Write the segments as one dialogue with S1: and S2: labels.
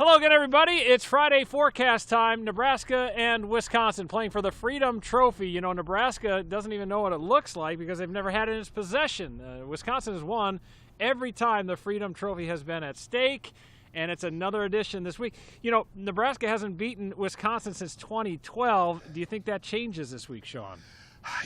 S1: Hello again, everybody. It's Friday forecast time. Nebraska and Wisconsin playing for the Freedom Trophy. You know, Nebraska doesn't even know what it looks like because they've never had it in its possession. Wisconsin has won every time the Freedom Trophy has been at stake, and it's another edition this week. You know, Nebraska hasn't beaten Wisconsin since 2012. Do you think that changes this week, Sean?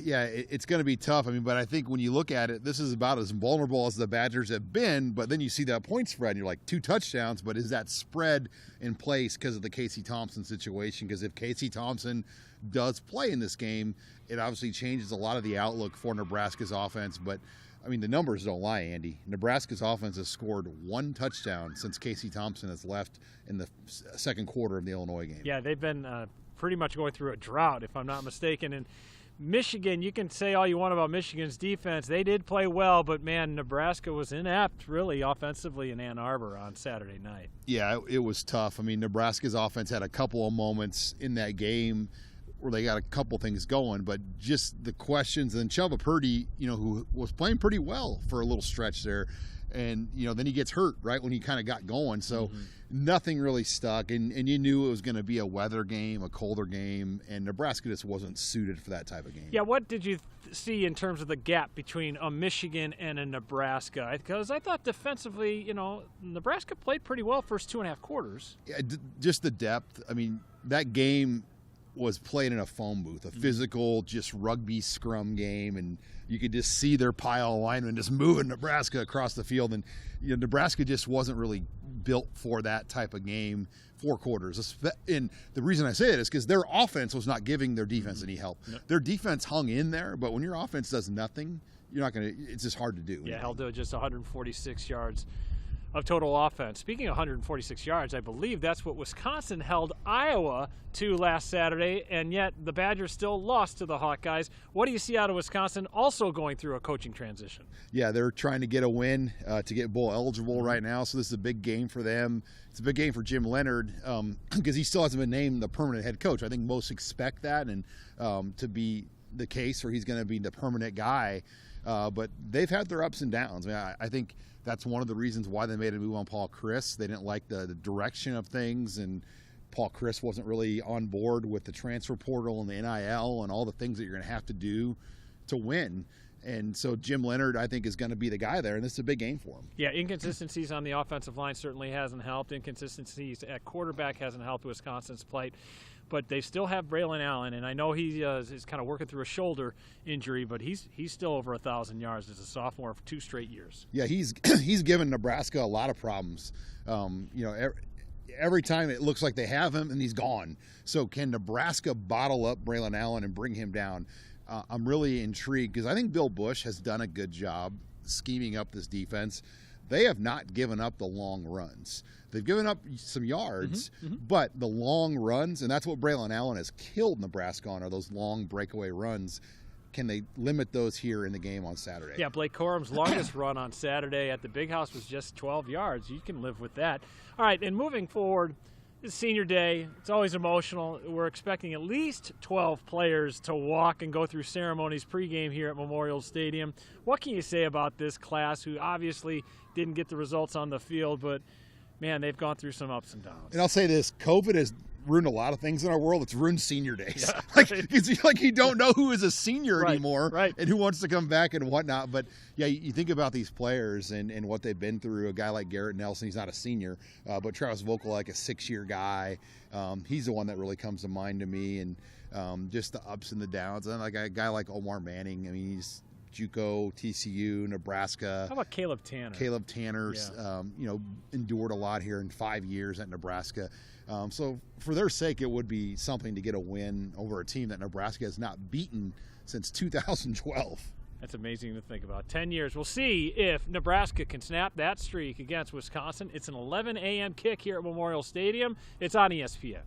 S2: Yeah, it's going to be tough. I mean, but I think when you look at it, this is about as vulnerable as the Badgers have been. But then you see that point spread, and you're like, 2 touchdowns. But is that spread in place because of the Casey Thompson situation? Because if Casey Thompson does play in this game, it obviously changes a lot of the outlook for Nebraska's offense. But, I mean, the numbers don't lie, Andy. Nebraska's offense has scored 1 touchdown since Casey Thompson has left in the second quarter of the Illinois game.
S1: Yeah, they've been pretty much going through a drought, if I'm not mistaken. And Michigan, you can say all you want about Michigan's defense. They did play well, but, man, Nebraska was inept, really, offensively in Ann Arbor on Saturday night.
S2: Yeah, it was tough. I mean, Nebraska's offense had a couple of moments in that game where they got a couple things going, but just the questions. And Chuba Purdy, you know, who was playing pretty well for a little stretch there, and, you know, then he gets hurt right when he kind of got going. So nothing really stuck, and you knew it was going to be a weather game, a colder game, and Nebraska just wasn't suited for that type of game.
S1: Yeah, what did you see in terms of the gap between a Michigan and a Nebraska? Because I thought defensively, you know, Nebraska played pretty well first 2.5 quarters.
S2: Yeah, just the depth. I mean, that game was played in a phone booth, a physical, just rugby scrum game, and you could just see their pile of linemen just moving Nebraska across the field. And, you know, Nebraska just wasn't really built for that type of game, 4 quarters. And the reason I say it is because their offense was not giving their defense any help. Their defense hung in there, but when your offense does nothing, you're not going to. It's just hard to do.
S1: Yeah, held to just 146 yards of total offense. Speaking of 146 yards, I believe that's what Wisconsin held Iowa to last Saturday, and yet the Badgers still lost to the Hawkeyes. What do you see out of Wisconsin also going through a coaching transition?
S2: Yeah, they're trying to get a win to get bowl eligible right now, so this is a big game for them. It's a big game for Jim Leonhard because he still hasn't been named the permanent head coach. I think most expect that and to be the case, or he's going to be the permanent guy. But they've had their ups and downs. I mean, I think that's one of the reasons why they made a move on Paul Chryst. They didn't like the direction of things, and Paul Chryst wasn't really on board with the transfer portal and the NIL and all the things that you're going to have to do to win. And so Jim Leonhard, I think, is going to be the guy there, and this is a big game for him.
S1: Yeah, inconsistencies on the offensive line certainly hasn't helped. Inconsistencies at quarterback hasn't helped Wisconsin's plight. But they still have Braylon Allen, and I know he is kind of working through a shoulder injury, but he's still over 1,000 yards as a sophomore for 2 straight years.
S2: Yeah, he's given Nebraska a lot of problems. You know, every time it looks like they have him, and he's gone. So can Nebraska bottle up Braylon Allen and bring him down? I'm really intrigued because I think Bill Busch has done a good job scheming up this defense. They have not given up the long runs. They've given up some yards, but the long runs, and that's what Braylon Allen has killed Nebraska on, are those long breakaway runs. Can they limit those here in the game on Saturday?
S1: Yeah, Blake Corum's longest run on Saturday at the Big House was just 12 yards. You can live with that. All right, and moving forward, it's senior day. It's always emotional. We're expecting at least 12 players to walk and go through ceremonies pregame here at Memorial Stadium. What can you say about this class, who obviously didn't get the results on the field, but, man, they've gone through some ups and downs?
S2: And I'll say this, COVID has ruined a lot of things in our world. It's ruined senior days.
S1: Yeah,
S2: it's like you don't know who is a senior anymore
S1: right.
S2: and who wants to come back and whatnot. But, yeah, you think about these players and what they've been through. A guy like Garrett Nelson, he's not a senior, but Travis Voelkel, like a 6-year guy, he's the one that really comes to mind to me, and just the ups and the downs. And like a guy like Omar Manning, I mean, he's JUCO, TCU, Nebraska.
S1: How about Caleb Tanner?
S2: Caleb Tanner's, you know, endured a lot here in 5 years at Nebraska. So for their sake, it would be something to get a win over a team that Nebraska has not beaten since 2012.
S1: That's amazing to think about. 10 years. We'll see if Nebraska can snap that streak against Wisconsin. It's an 11 a.m. kick here at Memorial Stadium. It's on ESPN.